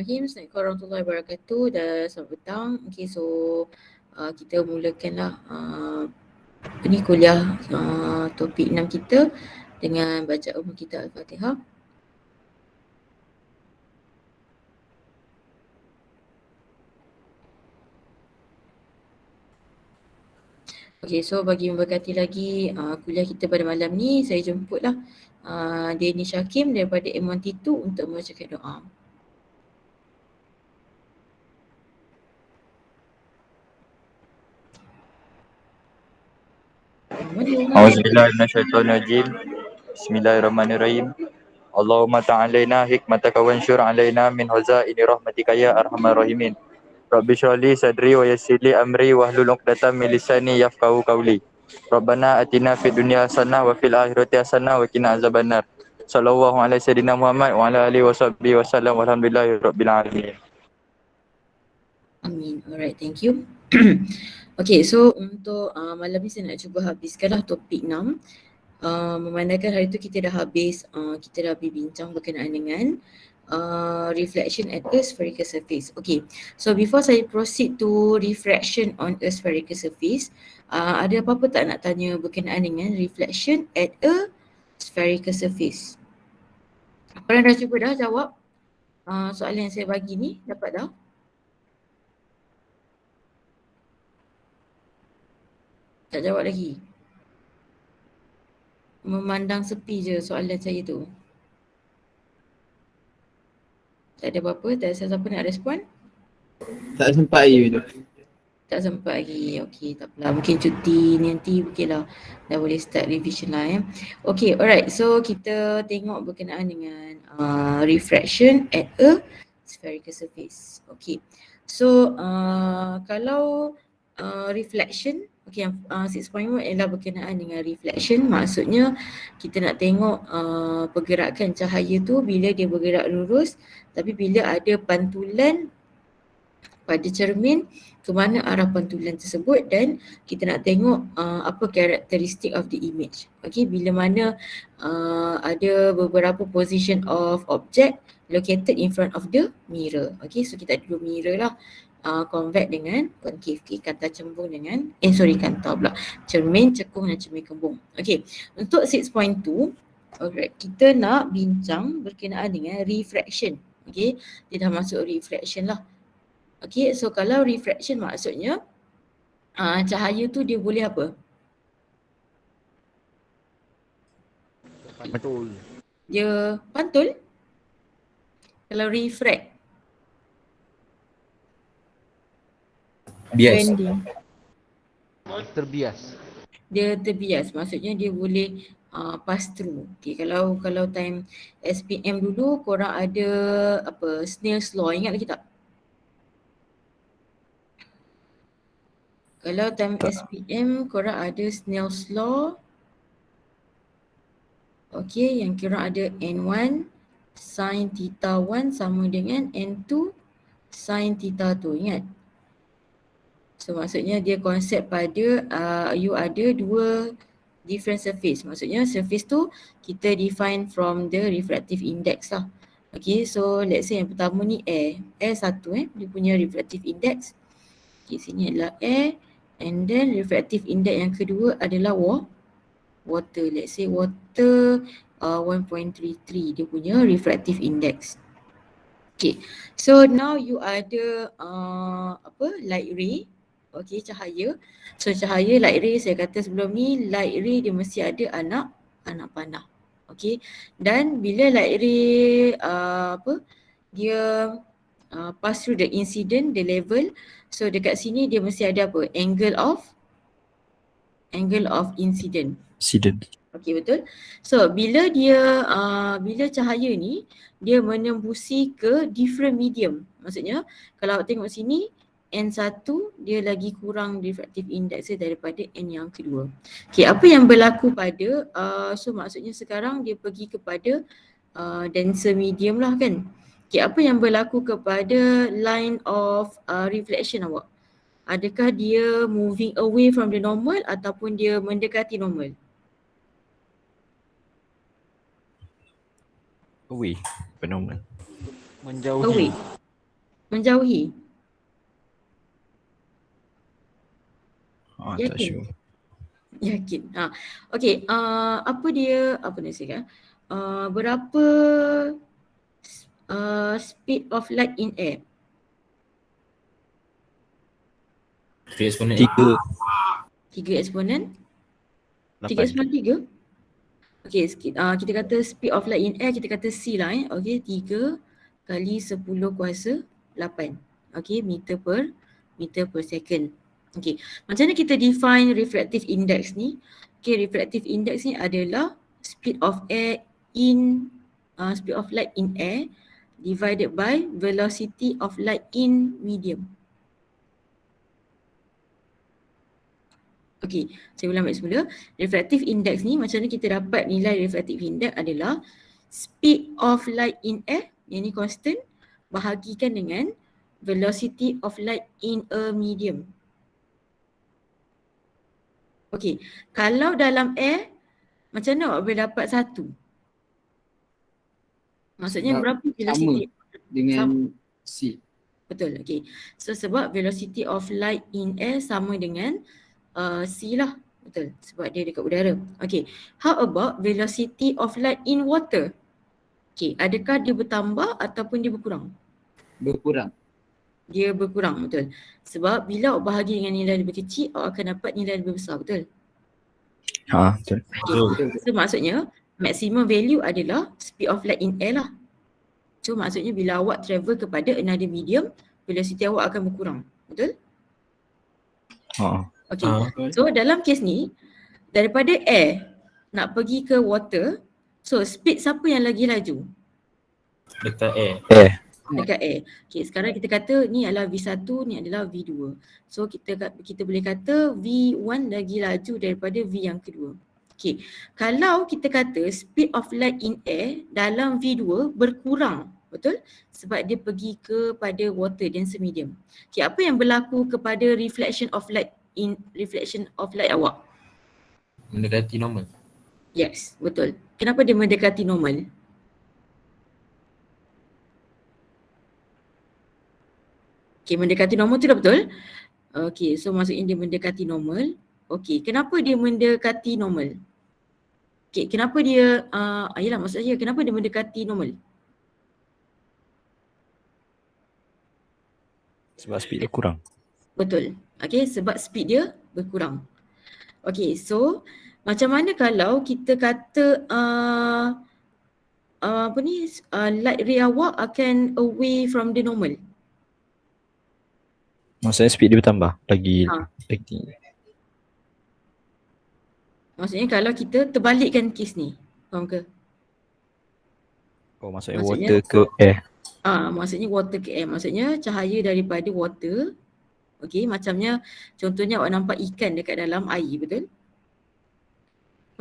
Bismillahirrahmanirrahim. Assalamualaikum warahmatullahi wabarakatuh dan selamat petang. Okay, so kita mulakanlah ini kuliah topik 6 kita dengan bacaan umum kita Al-Fatihah. Okay, so bagi memberkati lagi kuliah kita pada malam ni, saya jemputlah Danish Hakim daripada M1T2 untuk membacakan doa. A'udzubillahiminasyaitonirrajim. Bismillahirrahmanirrahim. Allahumma ta'alaina hikmataka wansyur alaina min huzaini rahmatika ya arhamar rahimin. Rabbi syrahli sadri wa yassirli amri wahlul 'uqdatam min lisani yafqahu qawli. Rabbana atina fid dunya hasanah wa fil akhirati hasanah wa qina azabannar. Sallallahu alaihi sayyidina Muhammad wa ala alihi washabbihi wasallam walhamdulillahi rabbil alamin. Amin. Alright, thank you. Okay, so untuk malam ni saya nak cuba habiskanlah topik 6. Memandangkan hari tu kita dah habis bincang berkenaan dengan reflection at a spherical surface. Okay, so before saya proceed to refraction on a spherical surface, ada apa-apa tak nak tanya berkenaan dengan reflection at a spherical surface? Korang dah cuba dah jawab soalan yang saya bagi ni? Dapat dah? Tak jawab lagi? Memandang sepi je soalan saya tu. Tak ada apa-apa? Tak ada siapa nak respon? Tak sempat lagi tu. Tak sempat lagi. Okey, tak apalah. Mungkin cuti nanti okeylah. Dah boleh start revision lah . Okey, alright. So kita tengok berkenaan dengan refraction at a spherical surface. Okey. So kalau reflection, okey, 6.1 adalah berkenaan dengan reflection. Maksudnya kita nak tengok pergerakan cahaya tu bila dia bergerak lurus, tapi bila ada pantulan pada cermin, ke mana arah pantulan tersebut, dan kita nak tengok apa karakteristik of the image. Okey, bila mana ada beberapa position of object located in front of the mirror. Okey, so kita ada dua mirror lah. Convex dengan concave. Okay, kanta cembung dengan kanta pula. Cermin cekung dan cermin kembung. Okey, untuk 6.2, alright, kita nak bincang berkenaan dengan refraction. Okey, dia dah masuk refraction lah. Okey, so kalau refraction maksudnya cahaya tu dia boleh apa? Pantul. Dia pantul? Kalau refract? Bias. Terbias. Dia terbias, maksudnya dia boleh pass through. Okay, kalau time SPM dulu korang ada apa, Snell's law, ingat lagi tak? Kalau time SPM korang ada Snell's law. Okay, yang korang ada N1 sin theta 1 sama dengan N2 sin theta 2, ingat? So maksudnya dia konsep pada you ada dua different surface. Maksudnya surface tu kita define from the refractive index lah. Okay, so let's say yang pertama ni air. Air satu dia punya refractive index. Okay, sini adalah air. And then refractive index yang kedua adalah water. Let's say water 1.33 dia punya refractive index. Okay, so now you ada light ray. Okay, cahaya. So cahaya light ray, saya kata sebelum ni light ray dia mesti ada anak panah. Okay, dan bila light ray dia pass through the incident, the level. So dekat sini dia mesti ada apa? Angle of incident. Okay, betul. So bila dia bila cahaya ni dia menembusi ke different medium. Maksudnya kalau tengok sini N1 dia lagi kurang refractive index daripada N yang kedua. Okay, apa yang berlaku pada so maksudnya sekarang dia pergi kepada denser medium lah kan. Okay, apa yang berlaku kepada line of reflection awak? Adakah dia moving away from the normal ataupun dia mendekati normal? Away, normal. Menjauhi. Away. Menjauhi. Tak Yakin? sure. Yakin. Okey, apa dia, apa nak cakap? Berapa speed of light in air? 3 eksponen 3. 3 eksponen? 3 8. eksponen 3? Okey, kita kata speed of light in air, kita kata C lah Okey, 3 kali 10 kuasa 8. Okey, meter per second. Okey, macam mana kita define refractive index ni? Okey, refractive index ni adalah speed of light in air divided by velocity of light in medium. Okey, saya ulang balik semula. Refractive index ni, macam mana kita dapat nilai refractive index adalah speed of light in air, yang ni constant, bahagikan dengan velocity of light in a medium. Okey, kalau dalam air, macam mana awak boleh dapat 1? Maksudnya Sebab berapa velocity? Dengan C. Betul, okey. So sebab velocity of light in air sama dengan C lah. Betul, sebab dia dekat udara. Okey, how about velocity of light in water? Okey, adakah dia bertambah ataupun dia berkurang? Berkurang. Dia berkurang, betul. Sebab bila awak bahagi dengan nilai lebih kecil, awak akan dapat nilai lebih besar, betul? Betul. Okay. So maksudnya maximum value adalah speed of light in air lah. So maksudnya bila awak travel kepada another medium, velocity awak akan berkurang, betul? Okay. So dalam kes ni, daripada air nak pergi ke water, so speed siapa yang lagi laju? dekat air. Dekat air. Okay, sekarang kita kata ni adalah V1, ni adalah V2. So kita boleh kata V1 lagi laju daripada V yang kedua. Okay, kalau kita kata speed of light in air dalam V2 berkurang, betul? Sebab dia pergi kepada water denser medium. Okay, apa yang berlaku kepada reflection of light awak? Mendekati normal. Yes, betul. Kenapa dia mendekati normal? Okay, mendekati normal tu dah betul. Okay, so maksudnya dia mendekati normal. Okay, kenapa dia mendekati normal? Okay, kenapa dia, yelah maksudnya kenapa dia mendekati normal? Sebab speed dia kurang. Betul. Okay, sebab speed dia berkurang. Okay, so macam mana kalau kita kata light ray awak akan away from the normal? Maksudnya speed dia bertambah lagi tinggi. Maksudnya kalau kita terbalikkan kes ni, faham ke? Maksudnya water ke air. Maksudnya water ke air. Maksudnya cahaya daripada water, okay, macamnya contohnya awak nampak ikan dekat dalam air, betul?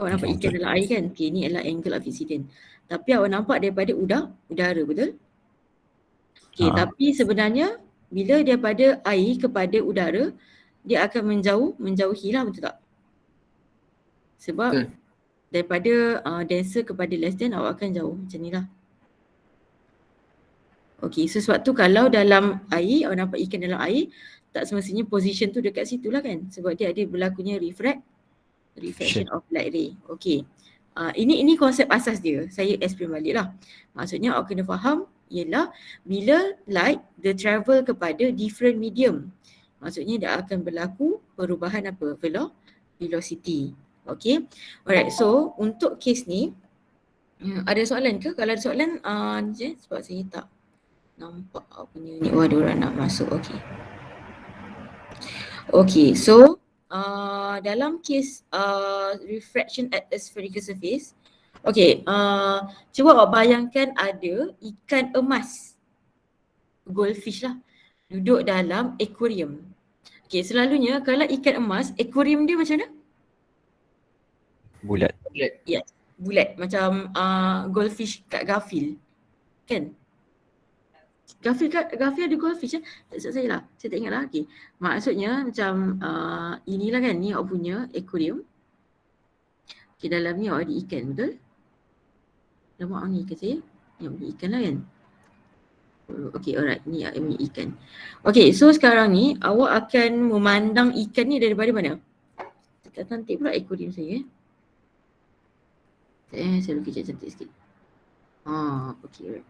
Awak nampak ikan dalam air kan? Okay, ni adalah angle of incidence. Tapi awak nampak daripada udara, betul? Okay, tapi sebenarnya bila daripada air kepada udara, dia akan menjauhilah, betul tak? Sebab daripada denser kepada less than, awak akan jauh macam ni lah. Okay, so sebab tu kalau dalam air, awak nampak ikan dalam air, tak semestinya position tu dekat situ lah kan? Sebab dia ada berlakunya refraction of light ray. Okay, ini konsep asas dia. Saya explain balik lah. Maksudnya awak kena faham ialah bila light dia travel kepada different medium, maksudnya dia akan berlaku perubahan apa? Velocity. Okay, alright. So untuk kes ni ada soalan ke? Kalau ada soalan sebab saya tak nampak punya ni. Ada orang nak masuk. Okay, so dalam kes refraction at a spherical surface, okay, cuba awak bayangkan ada ikan emas, goldfish lah, duduk dalam aquarium. Okay, selalunya kalau ikan emas, aquarium dia macam mana? Bulat. Yes, bulat macam goldfish kat Garfield kan? Garfield ada goldfish saya lah, saya tak ingat lah. Okay, maksudnya macam inilah kan, ni awak punya aquarium. Okay, dalam ni awak ada ikan, betul? Dalam awak ni ikan saya, ni awak punya ikan lah kan? Okay, alright. Ni ikan. Okay, so sekarang ni awak akan memandang ikan ni daripada mana? Tak cantik pula aquarium saya. Saya lukis cantik sikit. Okay, alright.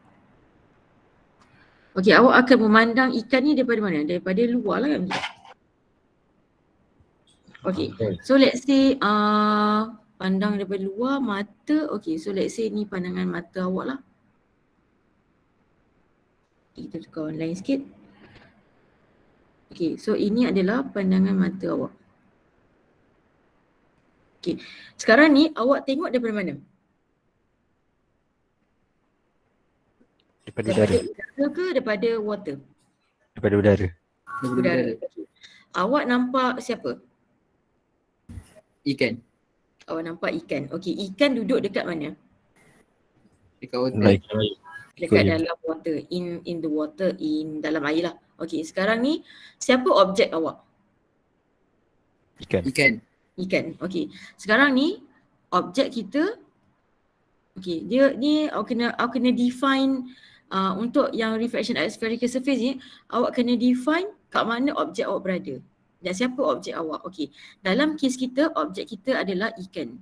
Okay, awak akan memandang ikan ni daripada mana? Daripada luar lah kan? Okay, so let's say pandang daripada luar mata. Okay, so let's say ni pandangan mata awak lah. Kita tukar online sikit. Okay, so ini adalah pandangan mata awak. Okay, sekarang ni awak tengok daripada mana? Daripada udara. Udara ke daripada water? Daripada udara. Udara. Okay. Awak nampak siapa? Ikan. Awak nampak ikan. Okay, ikan duduk dekat mana? Dekat water. Like Dekat aquarium. dalam water, in the water, in dalam air lah. Okay, sekarang ni siapa objek awak? Ikan. Ikan. Okay, sekarang ni objek kita, okay, dia ni awak kena define untuk yang reflection at spherical surface ni, awak kena define kat mana objek awak berada dan siapa objek awak. Okay, dalam kes kita objek kita adalah ikan.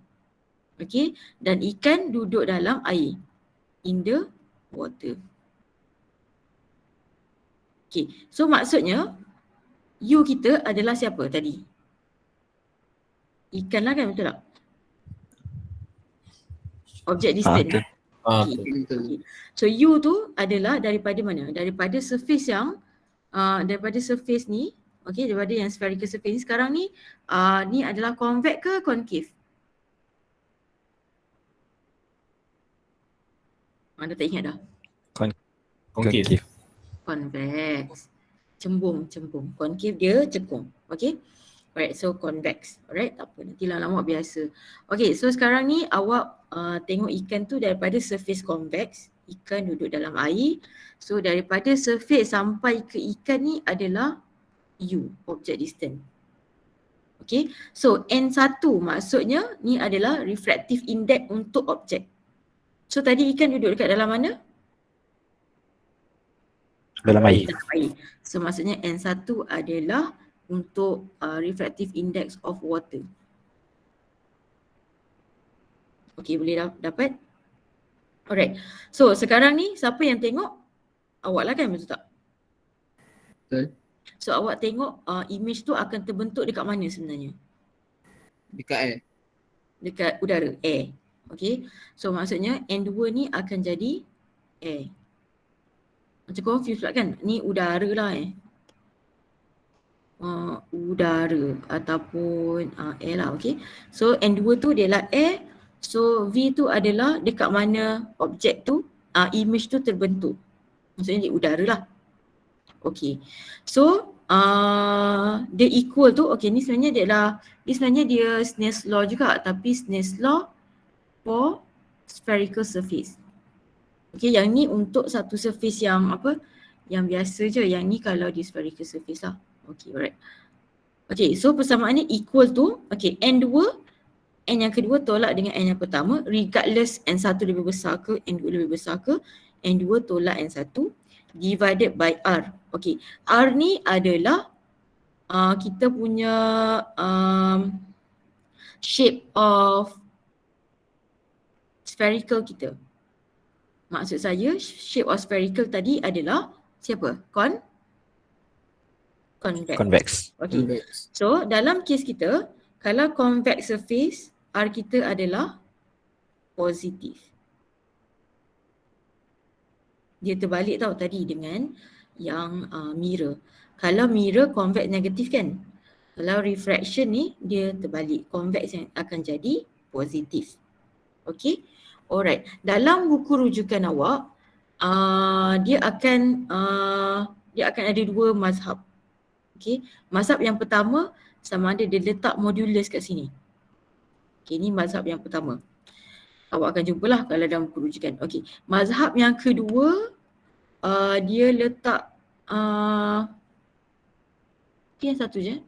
Okay, dan ikan duduk dalam air, in the water. Okay, so maksudnya you kita adalah siapa tadi? Ikan lah kan, betul tak? Objek distance. betul. Okay. Okay. So you tu adalah daripada mana? Daripada surface yang daripada surface ni, okay, daripada yang spherical surface ni. Sekarang ni ni adalah convex ke concave? Anda tak ingat dah? Concave. Convex. Cembung. Concave dia cekung. Okay. Alright, so convex. Alright, tak apa. Nantilah lama biasa. Okay, so sekarang ni awak tengok ikan tu daripada surface convex. Ikan duduk dalam air. So daripada surface sampai ke ikan ni adalah U, object distance. Okay, so N1 maksudnya ni adalah refractive index untuk objek. So tadi ikan duduk dekat dalam mana? Dalam air. Dalam air. So maksudnya N1 adalah untuk refractive index of water. Okay, boleh dapat? Alright. So sekarang ni siapa yang tengok? Awak lah kan, betul tak? Betul. So awak tengok image tu akan terbentuk dekat mana sebenarnya? Dekat air. Dekat udara, air. Okay. So maksudnya N2 ni akan jadi air. Macam confused pula kan? Ni udara lah udara ataupun air lah, okay. So N2 tu dia lah air. So V tu adalah dekat mana objek tu, image tu terbentuk. Maksudnya di udara lah. Okay. So dia equal tu, okay, ni sebenarnya dia Snell's law juga, tapi Snell's law for spherical surface. Okay, yang ni untuk satu surface yang apa? Yang biasa je. Yang ni kalau di spherical surface lah. Okay, alright. Okay, so persamaan ni equal to, okay, N2, N yang kedua tolak dengan N yang pertama, regardless N1 lebih besar ke, N2 lebih besar ke, N2 tolak N1 divided by R. Okay, R ni adalah kita punya shape of spherical kita. Maksud saya shape of spherical tadi adalah siapa? Convex. Okay. So dalam kes kita, kalau convex surface, R kita adalah positif. Dia terbalik tau tadi dengan yang mirror. Kalau mirror convex negatif kan. Kalau refraction ni dia terbalik. Convex yang akan jadi positif. Okay. Alright. Dalam buku rujukan awak, dia akan ada dua mazhab. Okay. Mazhab yang pertama sama ada dia letak modulus kat sini. Okay, ni mazhab yang pertama. Awak akan jumpalah kalau dalam buku rujukan. Okay. Mazhab yang kedua, dia letak yang satu je.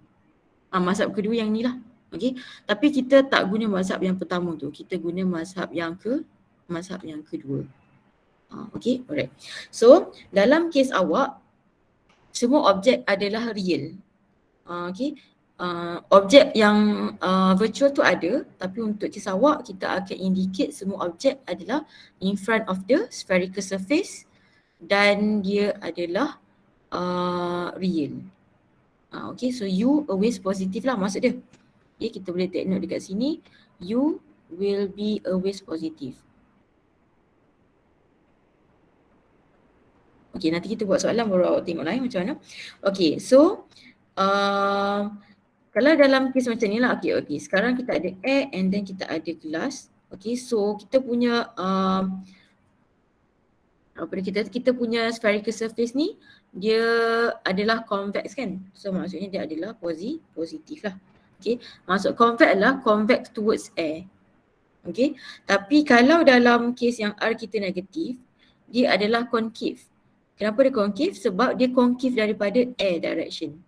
Mazhab kedua yang ni lah. Okay. Tapi kita tak guna mazhab yang pertama tu. Kita guna mazhab yang kedua. Okay, alright. So dalam kes awak, semua objek adalah real. Okay. Objek yang virtual tu ada, tapi untuk kes awak kita akan indicate semua objek adalah in front of the spherical surface dan dia adalah real. Okay, so you always positive lah maksud dia. Okay, kita boleh take note dekat sini, you will be always positive. Okay, nanti kita buat soalan baru awak tengok lah macam mana. Okay, so kalau dalam kes macam ni lah, okay. Sekarang kita ada air and then kita ada glass. Okay, so kita punya kita punya spherical surface ni dia adalah convex kan. So maksudnya dia adalah positif lah. Okay, maksud convex adalah convex towards air. Okay, tapi kalau dalam kes yang R kita negatif, dia adalah concave. Kenapa dia concave? Sebab dia concave daripada air direction.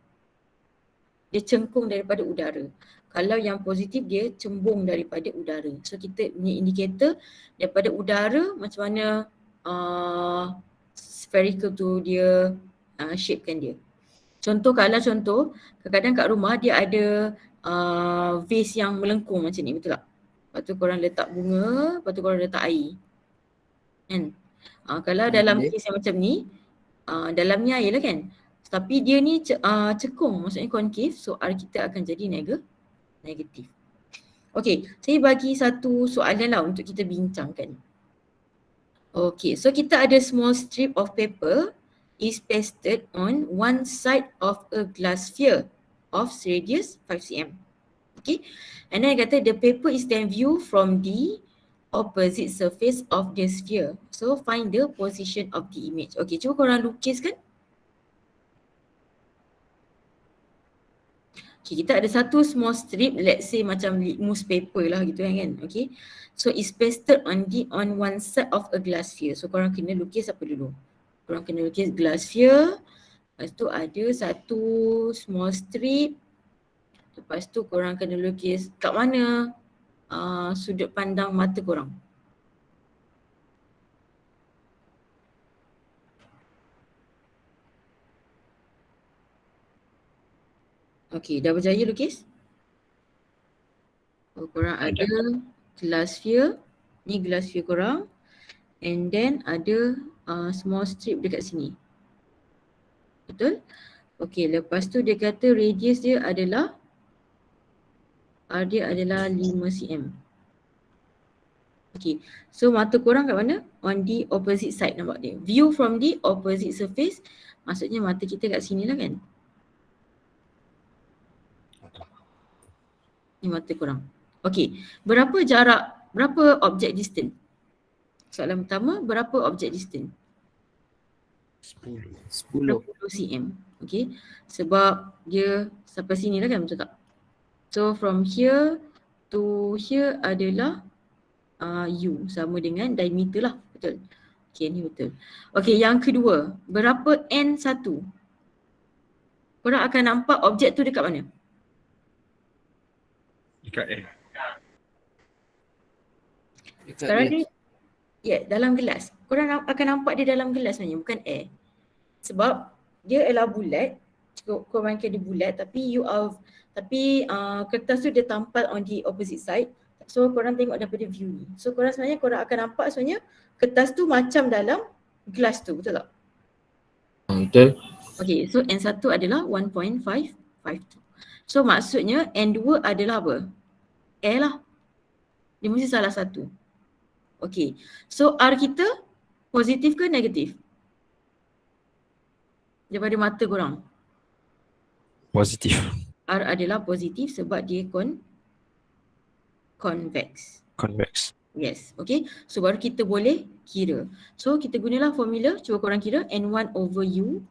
Dia cengkung daripada udara. Kalau yang positif dia cembung daripada udara. So kita punya indikator daripada udara macam mana spherical tu dia shapekan dia. Contoh kadang-kadang kat rumah dia ada vase yang melengkung macam ni, betul tak? Lepas tu korang letak bunga, lepas tu korang letak air. Kan? Kalau dalam kes yang macam ni, dalamnya air lah kan? Tapi dia ni cekung, maksudnya concave, so R kita akan jadi negatif. Okay, saya bagi satu soalan lah untuk kita bincangkan. Okay, so kita ada small strip of paper is pasted on one side of a glass sphere of radius 5 cm. Okay, and then kata the paper is then viewed from the opposite surface of the sphere. So find the position of the image. Okay, cuba korang lukiskan. Okay, kita ada satu small strip, let's say macam litmus paper lah gitu kan. Okay, so it's pasted on one side of a glass sphere. So korang kena lukis apa dulu? Korang kena lukis glass sphere. Lepas tu ada satu small strip. Lepas tu korang kena lukis kat mana sudut pandang mata korang. Okay, dah berjaya lukis? Oh, korang ada glass sphere. Ni glass sphere korang. And then ada small strip dekat sini. Betul? Okay, lepas tu dia kata radius dia adalah R dia adalah 5 cm. Okay, so mata korang kat mana? On the opposite side, nampak dia. View from the opposite surface, maksudnya mata kita kat sini lah kan? Ni mata korang. Okay, berapa objek distance? Soalan pertama, berapa objek distance? 10 cm. Okay, sebab dia sampai sini lah kan, betul tak? So from here to here adalah U sama dengan diameter lah, betul? Okay, ni betul. Okay, yang kedua, berapa N1? Korang akan nampak objek tu dekat mana? Dekat air. Sekarang ni, dalam gelas. Korang akan nampak dia dalam gelas sebenarnya, bukan air. Sebab dia adalah bulat, korang bayangkan dia bulat tapi kertas tu dia tampal on the opposite side. So korang tengok daripada view ni. So korang akan nampak sebenarnya kertas tu macam dalam gelas tu, betul tak? Betul. Okay, so N1 adalah 1.552. So maksudnya N2 adalah apa? Air lah. Dia mesti salah satu. Okay, so R kita positif ke negatif? Daripada mata korang. Positif. R adalah positif sebab dia convex. Convex. Yes, okay. So baru kita boleh kira. So kita gunalah formula, cuba korang kira N1 over U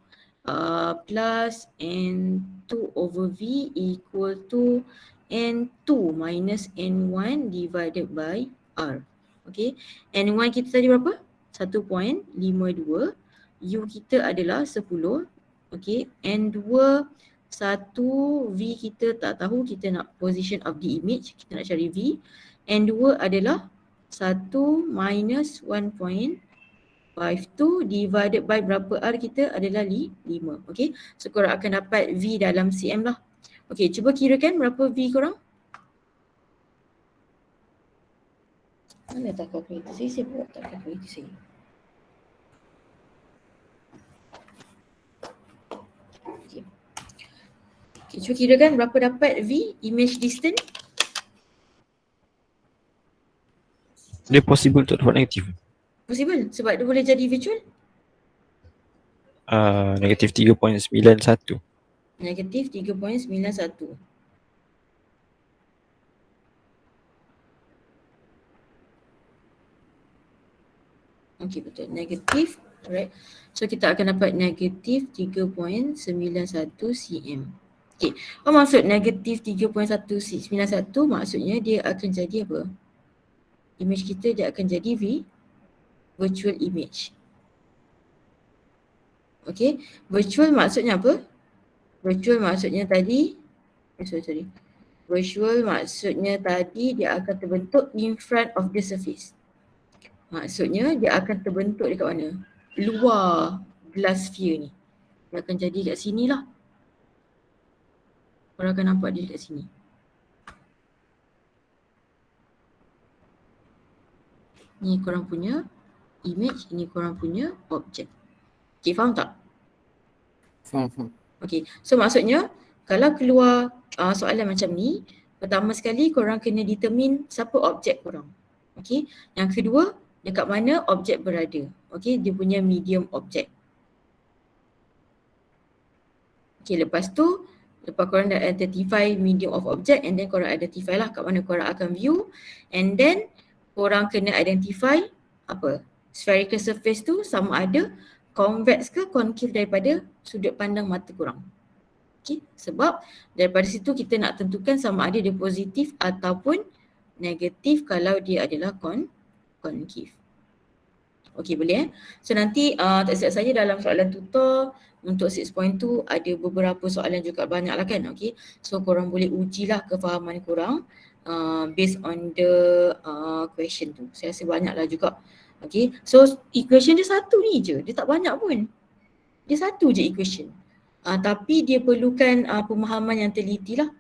plus N2 over V equal to N2 minus N1 divided by R. Okay, N1 kita tadi berapa? 1.52. U kita adalah 10. Okay, N2 1, V kita tak tahu, kita nak position of the image, kita nak cari V. N2 adalah 1 minus 1.52. tu divided by berapa R kita adalah 5. Okay, so korang akan dapat V dalam cm lah. Okay, cuba kirakan berapa V korang? Mana tak kalkulator saya? Saya buat tak kalkulator saya. Okay. Okay, cuba kirakan berapa dapat V image distance? Dia possible untuk dapat negatif. Possible sebab dia boleh jadi virtual. Negatif 3.91. Negatif 3.91. Okey, betul. Negatif. Alright. So kita akan dapat negatif 3.91 cm. Okey. Apa maksud negatif 3.191? Maksudnya dia akan jadi apa? Image kita dia akan jadi virtual image. Okey. Virtual maksudnya apa? Virtual maksudnya tadi Virtual maksudnya tadi dia akan terbentuk in front of the surface. Maksudnya dia akan terbentuk dekat mana? Luar glass sphere ni. Dia akan jadi kat sini lah. Korang akan nampak dia dekat sini. Ni korang punya image, ini korang punya objek. Okay, faham tak? Faham. Okay, so maksudnya kalau keluar soalan macam ni, pertama sekali korang kena determine siapa objek korang. Okay, yang kedua dekat mana objek berada. Okay, dia punya medium objek. Okay, lepas tu, lepas korang dah identify medium of object and then korang identify lah kat mana korang akan view, and then korang kena identify apa? Spherical surface tu sama ada convex ke concave daripada sudut pandang mata korang. Okay, sebab daripada situ kita nak tentukan sama ada dia positif ataupun negatif kalau dia adalah concave. Okay, boleh So nanti tak silap saya dalam soalan tutor untuk 6.2 ada beberapa soalan juga banyak lah kan. Okay, so korang boleh ujilah kefahaman korang based on the question tu. Saya rasa banyak lah juga. Okay, so equation dia satu ni je, dia tak banyak pun. Dia satu je equation. Tapi dia perlukan pemahaman yang teliti lah.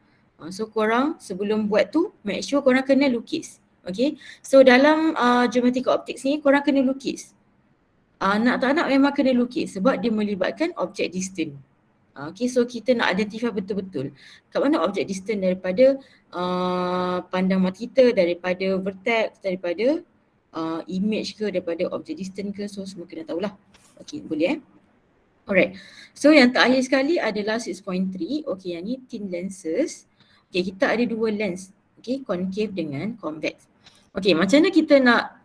So korang sebelum buat tu, make sure korang kena lukis. Okay, so dalam geometrical optics ni korang kena lukis. Nak tak nak memang kena lukis sebab dia melibatkan object distance. Okay, so kita nak identify betul-betul kat mana object distance daripada pandang mata kita, daripada vertex, daripada image ke, daripada object distance ke, so semua kena tahulah. Okay, boleh Alright, so yang terakhir sekali adalah 6.3. Okay, yang ni thin lenses. Okay, kita ada dua lens. Okay, concave dengan convex. Okay, macam mana kita nak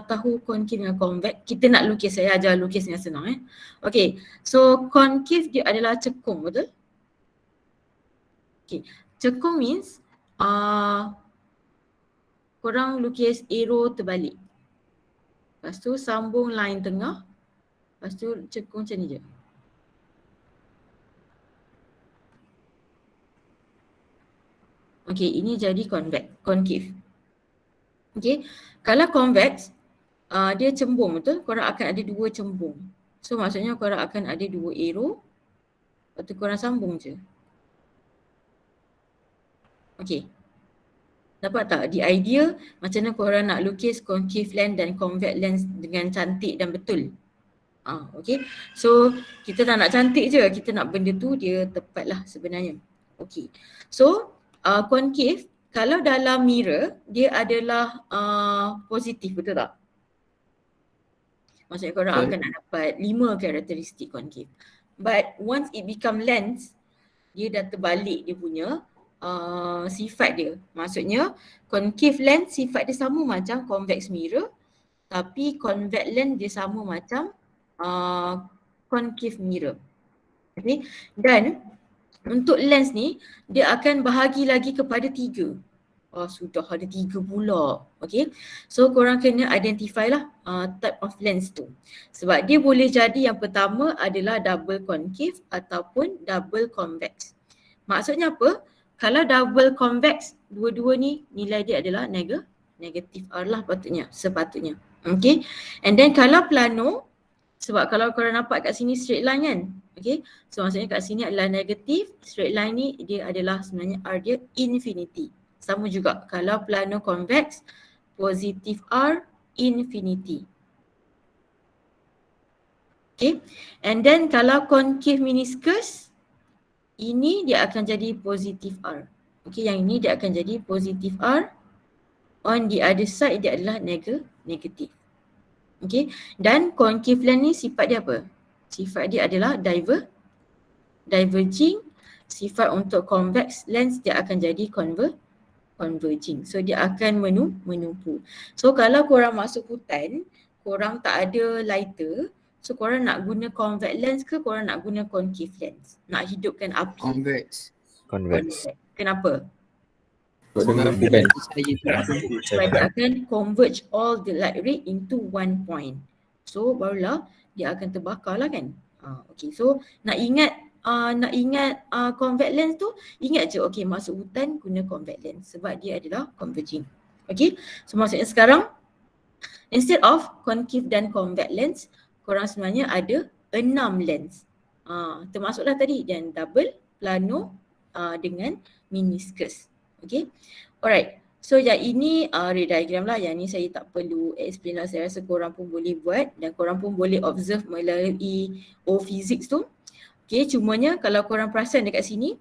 tahu concave dengan convex? Kita nak lukis, saya ajar lukis dengan senang Okay, so concave dia adalah cekung, betul? Okay, cekung means korang lukis arrow terbalik. Lepas tu sambung line tengah. Lepas tu cekung macam ni je. Okay, ini jadi concave. Okay, kalau convex, dia cembung, betul? Korang akan ada dua cembung. So maksudnya korang akan ada dua arrow. Lepas tu korang sambung je. Okay. Dapat tak? Di idea macam mana korang nak lukis concave lens dan convex lens dengan cantik dan betul. Okay. So kita tak nak cantik je, kita nak benda tu dia tepat lah sebenarnya. Okay. So concave, kalau dalam mirror dia adalah positif, betul tak? Maksudnya korang akan nak dapat 5 karakteristik concave. But once it become lens, dia dah terbalik dia punya sifat dia. Maksudnya concave lens sifat dia sama macam convex mirror, tapi convex lens dia sama macam concave mirror. Okay. Dan untuk lens ni dia akan bahagi lagi kepada 3. Sudah ada 3 pula. Okay. So korang kena identify lah type of lens tu. Sebab dia boleh jadi yang pertama adalah double concave ataupun double convex. Maksudnya apa? Kalau double convex, dua-dua ni nilai dia adalah negatif R lah sepatutnya. Okay. And then kalau plano, Sebab kalau korang nampak kat sini straight line kan. Okay. So maksudnya kat sini adalah negatif. Straight line ni dia adalah sebenarnya R dia infinity. Sama juga kalau plano convex positif R infinity. Okay. And then kalau concave meniscus ini dia akan jadi positif R. Okay, yang ini dia akan jadi positif R. On the other side dia adalah negatif. Okay, dan concave lens ni sifat dia apa? Sifat dia adalah diverging. Sifat untuk convex lens dia akan jadi converging. So dia akan menumpu. So kalau korang masuk hutan, korang tak ada lighter, so korang nak guna convex lens ke korang nak guna concave lens? Nak hidupkan api. Convex. Convex. Kenapa? Sebab Sebab dia akan converge all the light ray into one point. So barulah dia akan terbakar lah kan. Okay, so nak ingat convex lens tu, ingat je okay masuk hutan guna convex lens sebab dia adalah converging. Okay, so maksudnya sekarang instead of concave dan convex lens, korang sebenarnya ada 6 lens. Termasuklah tadi dan double, plano dengan meniscus. Okay, alright. So yang ini ray diagram lah, yang ni saya tak perlu explain lah, saya rasa korang pun boleh buat dan korang pun boleh observe melalui physics tu. Okay, cumanya kalau korang perasan dekat sini,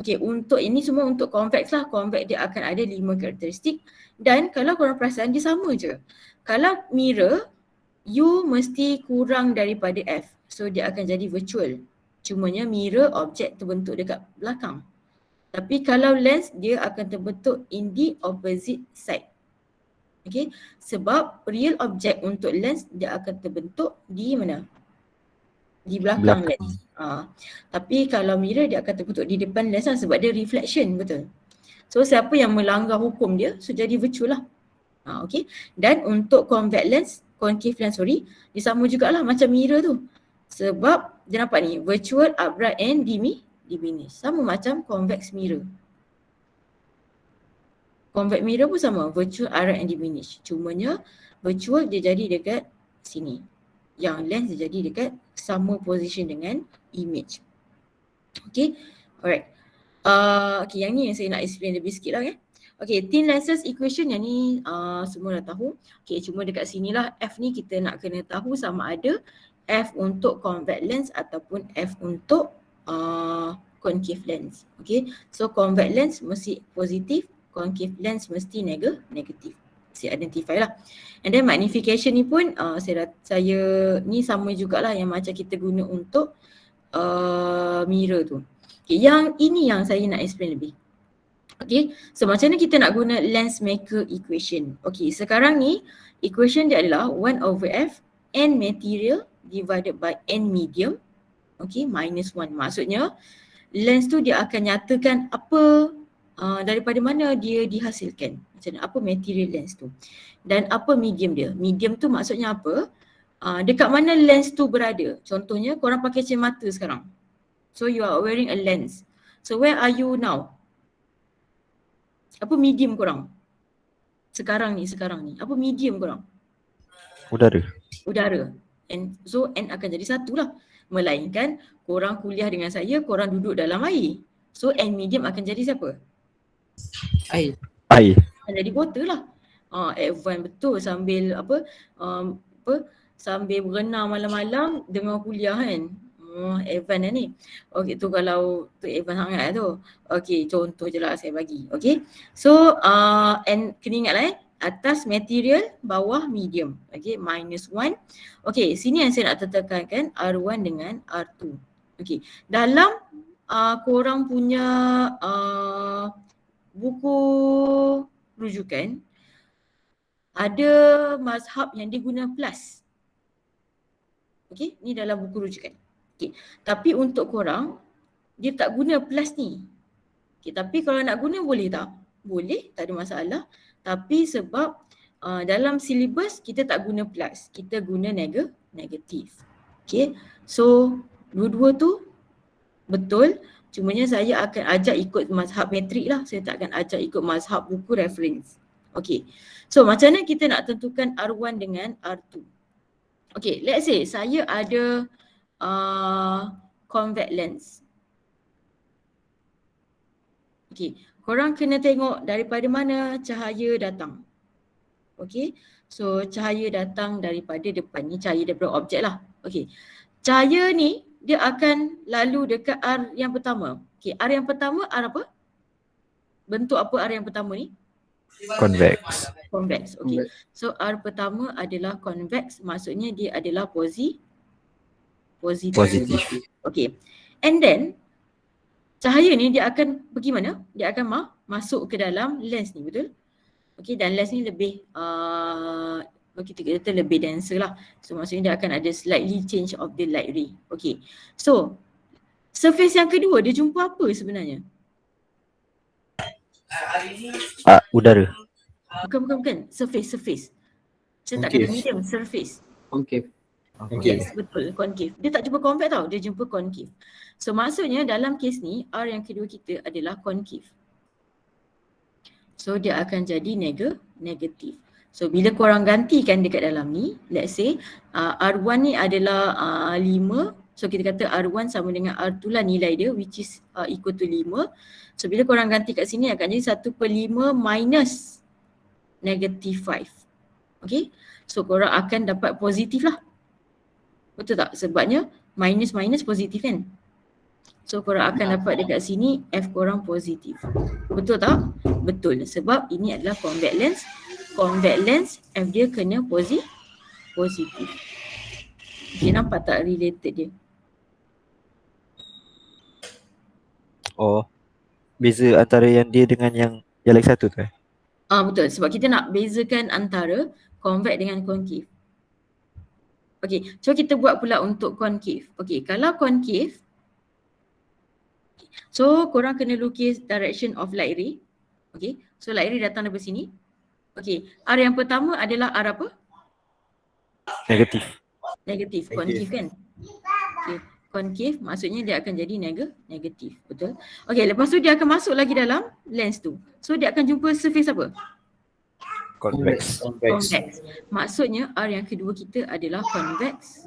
okay, untuk ini semua untuk convex lah, convex dia akan ada 5 karakteristik dan kalau korang perasan dia sama je. Kalau mirror, U mesti kurang daripada F, so dia akan jadi virtual. Cumanya mirror objek terbentuk dekat belakang. Tapi kalau lens dia akan terbentuk in the opposite side. Okay, sebab real object untuk lens dia akan terbentuk di mana? Di belakang lens. Tapi kalau mirror dia akan terbentuk di depan lens lah sebab dia reflection, betul. So siapa yang melanggar hukum dia, so jadi virtual lah. Okay, dan untuk convex lens, concave lens dia sama jugalah macam mirror tu. Sebab dia nampak ni, virtual, upright and diminish. Sama macam convex mirror. Convex mirror pun sama, virtual, upright and diminish. Cumanya virtual dia jadi dekat sini. Yang lens dia jadi dekat sama position dengan image. Okay, alright. Okay, yang ni yang saya nak explain lebih sikit lah ya. Okay, thin lenses equation yang ni semua dah tahu. Okay, cuma dekat sinilah F ni kita nak kena tahu sama ada F untuk convex lens ataupun F untuk concave lens. Okay, so convex lens mesti positif, concave lens mesti negatif. Saya identify lah. And then magnification ni pun saya ni sama jugalah yang macam kita guna untuk mirror tu. Okay, yang ini yang saya nak explain lebih. Okay, so macam mana kita nak guna lens maker equation. Okay, sekarang ni equation dia adalah 1/f n material divided by n medium, okay, minus 1. Maksudnya lens tu dia akan nyatakan apa daripada mana dia dihasilkan. Macam mana, apa material lens tu dan apa medium dia. Medium tu maksudnya apa? Dekat mana lens tu berada. Contohnya korang pakai cermin sekarang. So you are wearing a lens. So where are you now? Apa medium korang? Sekarang ni. Apa medium korang? Udara. And so N akan jadi 1 lah. Melainkan korang kuliah dengan saya, korang duduk dalam air. So N medium akan jadi siapa? Air. Akan jadi water lah. Advance betul sambil sambil berenang malam-malam dengar kuliah kan. Advance lah ni. Okay, tu kalau tu advance sangat tu. Okay, contoh je lah saya bagi. Okay, so and kena ingat lah atas material, bawah medium. Okay, minus 1. Okay, sini yang saya nak tekankan R1 dengan R2. Okay, dalam korang punya buku rujukan ada mazhab yang dia guna plus. Okay, ni dalam buku rujukan. Okay, tapi untuk korang dia tak guna plus ni. Okay, tapi kalau nak guna boleh tak? Boleh, tak ada masalah. Tapi sebab dalam silibus kita tak guna plus, kita guna negatif. Okay, so dua-dua tu betul. Cumanya saya akan ajak ikut mazhab metrik lah. Saya tak akan ajak ikut mazhab buku reference. Okay, so macam mana kita nak tentukan R1 dengan R2? Okay, let's say saya ada convex lens. Okay, korang kena tengok daripada mana cahaya datang. Okay, so cahaya datang daripada depan ni, cahaya daripada objek lah. Okay, cahaya ni dia akan lalu dekat R yang pertama. Okay, R yang pertama R apa? Bentuk apa R yang pertama ni? Convex. Convex. Okay, so R pertama adalah convex, maksudnya dia adalah positif. Okay, and then cahaya ni dia akan pergi mana? Dia akan masuk ke dalam lens ni, betul? Okay, dan lens ni lebih kita kata lebih denser lah. So maksudnya dia akan ada slightly change of the light ray. Okay, so surface yang kedua dia jumpa apa sebenarnya? Udara. Bukan. Surface. Saya tak kata medium, surface. Concave. Yes, betul, concave. Dia tak jumpa convex tau, dia jumpa concave. So maksudnya dalam kes ni R yang kedua kita adalah concave. So dia akan jadi negatif. So bila korang gantikan dekat dalam ni, let's say R1 ni adalah 5. So kita kata R1 sama dengan R2 lah nilai dia, which is equal to 5. So bila korang ganti kat sini akan jadi 1/5 minus negative 5. Okay, so korang akan dapat positif lah. Betul tak? Sebabnya minus positif kan? So korang akan dapat dekat sini F korang positif. Betul tak? Betul. Sebab ini adalah convex lens. Convex lens F dia kena positif. Okay, nampak tak related dia? Oh, beza antara yang dia dengan yang lagi satu tu Betul. Sebab kita nak bezakan antara convex dengan concave. Okay, so kita buat pula untuk concave. Okay, kalau concave, so korang kena lukis direction of light ray. Okay, so light ray datang dari sini. Okay, R yang pertama adalah R apa? Negatif, concave kan? Okay, concave maksudnya dia akan jadi negatif, betul? Okay, lepas tu dia akan masuk lagi dalam lens tu. So dia akan jumpa surface apa? Convex. Maksudnya R yang kedua kita adalah convex.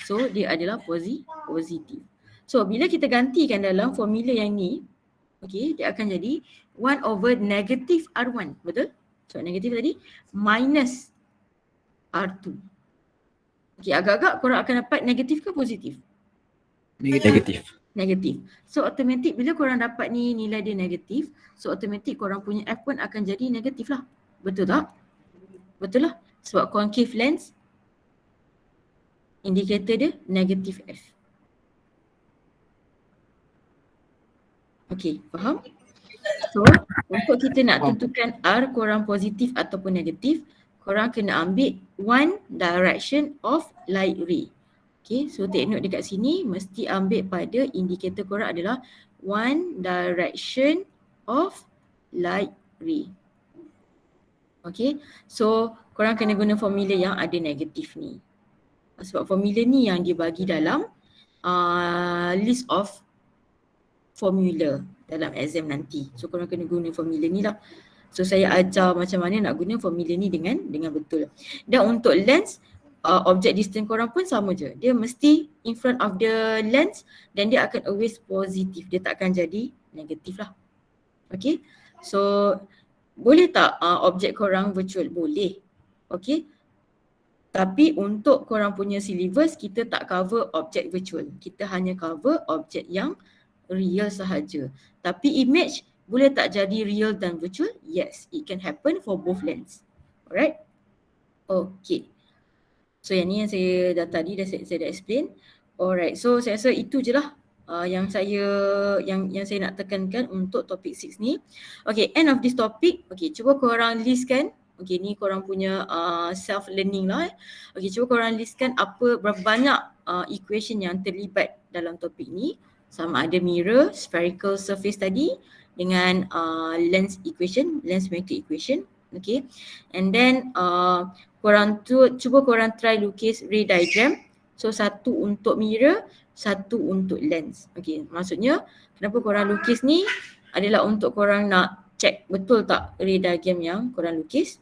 So dia adalah positif. So bila kita gantikan dalam formula yang ni, okay, dia akan jadi 1 over negative R1, betul? So negatif tadi minus R2. Okay, agak-agak korang akan dapat negatif ke positif? Negatif. So automatik bila korang dapat ni nilai dia negatif, so automatik korang punya F pun akan jadi negatif lah. Betul tak? Betul lah. Sebab concave lens indikator dia negatif F. Okay, faham? So untuk kita nak tentukan R korang positif ataupun negatif, korang kena ambil one direction of light ray. Okay, so take note dekat sini mesti ambil pada indikator korang adalah one direction of light ray. Okay, so korang kena guna formula yang ada negatif ni. Sebab formula ni yang dia bagi dalam list of formula dalam exam nanti. So korang kena guna formula ni lah. So saya ajar macam mana nak guna formula ni dengan betul. Dan untuk lens, object distance korang pun sama je. Dia mesti in front of the lens dan dia akan always positif. Dia tak akan jadi negatif lah. Okay, so boleh tak objek korang virtual? Boleh. Okay. Tapi untuk korang punya syllabus, kita tak cover objek virtual. Kita hanya cover objek yang real sahaja. Tapi image boleh tak jadi real dan virtual? Yes, it can happen for both lens. Alright? Okay. So yang ni yang saya dah tadi saya dah explain. Alright, so saya rasa itu je lah yang saya nak tekankan untuk topik 6 ni. Okay, end of this topic. Okay, cuba korang listkan. Okay, ni korang punya self learning lah. Okay, cuba korang listkan berapa banyak equation yang terlibat dalam topik ni. Sama ada mirror, spherical surface tadi dengan lens equation, lens metric equation. Okay, and then cuba korang try lukis ray diagram. So satu untuk mirror, satu untuk lens. Okay, maksudnya kenapa korang lukis ni adalah untuk korang nak check betul tak ray diagram yang korang lukis.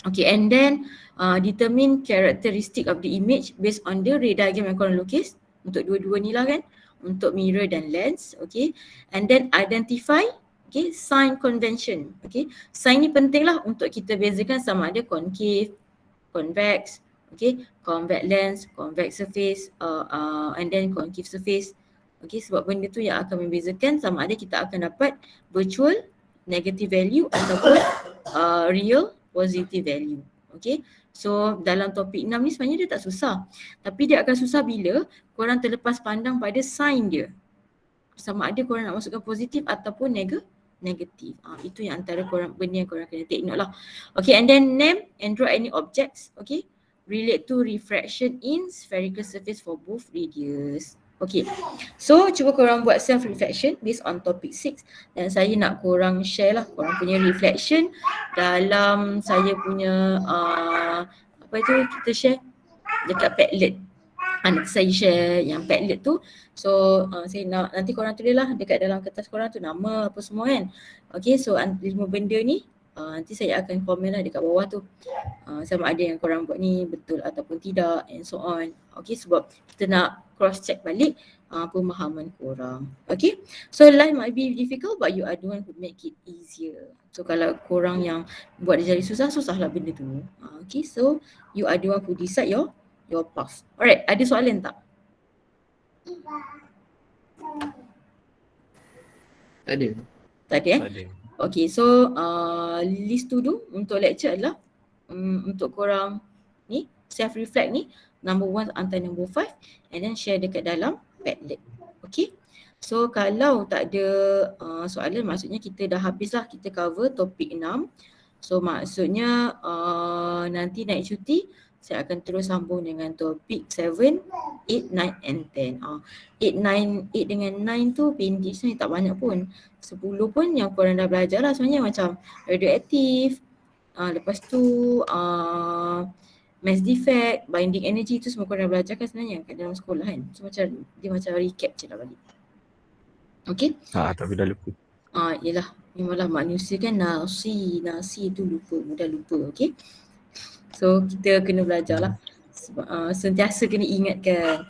Okay, and then determine characteristic of the image based on the ray diagram yang korang lukis untuk dua-dua ni lah kan, untuk mirror dan lens. Okay, and then identify sign convention. Okay, sign ni penting lah untuk kita bezakan sama ada concave, convex, convex lens, convex surface, and then concave surface. Okay, sebab benda tu yang akan membezakan sama ada kita akan dapat virtual negative value ataupun real positive value. Okay, so dalam topik 6 ni sebenarnya dia tak susah, tapi dia akan susah bila korang terlepas pandang pada sign dia, sama ada korang nak masukkan positif ataupun negatif. Itu yang antara korang, benda yang korang kena take note lah. Okay, and then name and draw any objects, okay, relate to refraction in spherical surface for both radius. Okay, so cuba korang buat self reflection based on topic 6 dan saya nak korang share lah korang punya reflection dalam saya punya apa itu kita share dekat Padlet. Nanti saya share yang Padlet tu. So saya nak nanti korang tulis lah dekat dalam kertas korang tu nama apa semua kan. Okay, so 5 benda ni nanti saya akan komen lah dekat bawah tu, sama ada yang korang buat ni betul ataupun tidak and so on. Okay, sebab kita nak cross check balik pemahaman korang. Okay, so life might be difficult but you are the one who make it easier. So kalau korang yang buat dia jadi susah, susahlah benda tu. Okay, so you are the one who decide your path. Alright, ada soalan tak? Tak ada. Tak ada Okay, so list to do untuk lecture adalah untuk korang ni self reflect ni number 1 antara number 5 and then share dekat dalam Padlet. Okay, so kalau tak ada soalan maksudnya kita dah habis lah, kita cover topik 6. So maksudnya nanti naik cuti saya akan terus sambung dengan topik 7, 8, 9 and 10. 8 dengan 9 tu pendek sebenarnya tak banyak pun. 10 pun yang korang dah belajar lah sebenarnya, macam radioaktif, lepas tu mass defect, binding energy tu semua korang dah belajar kan sebenarnya kat dalam sekolah kan. So macam dia macam recap je lah balik. Okay? Tapi dah lupa. Yelah, memanglah manusia kan nasi tu lupa, mudah lupa. Okay? So kita kena belajar lah, sentiasa kena ingatkan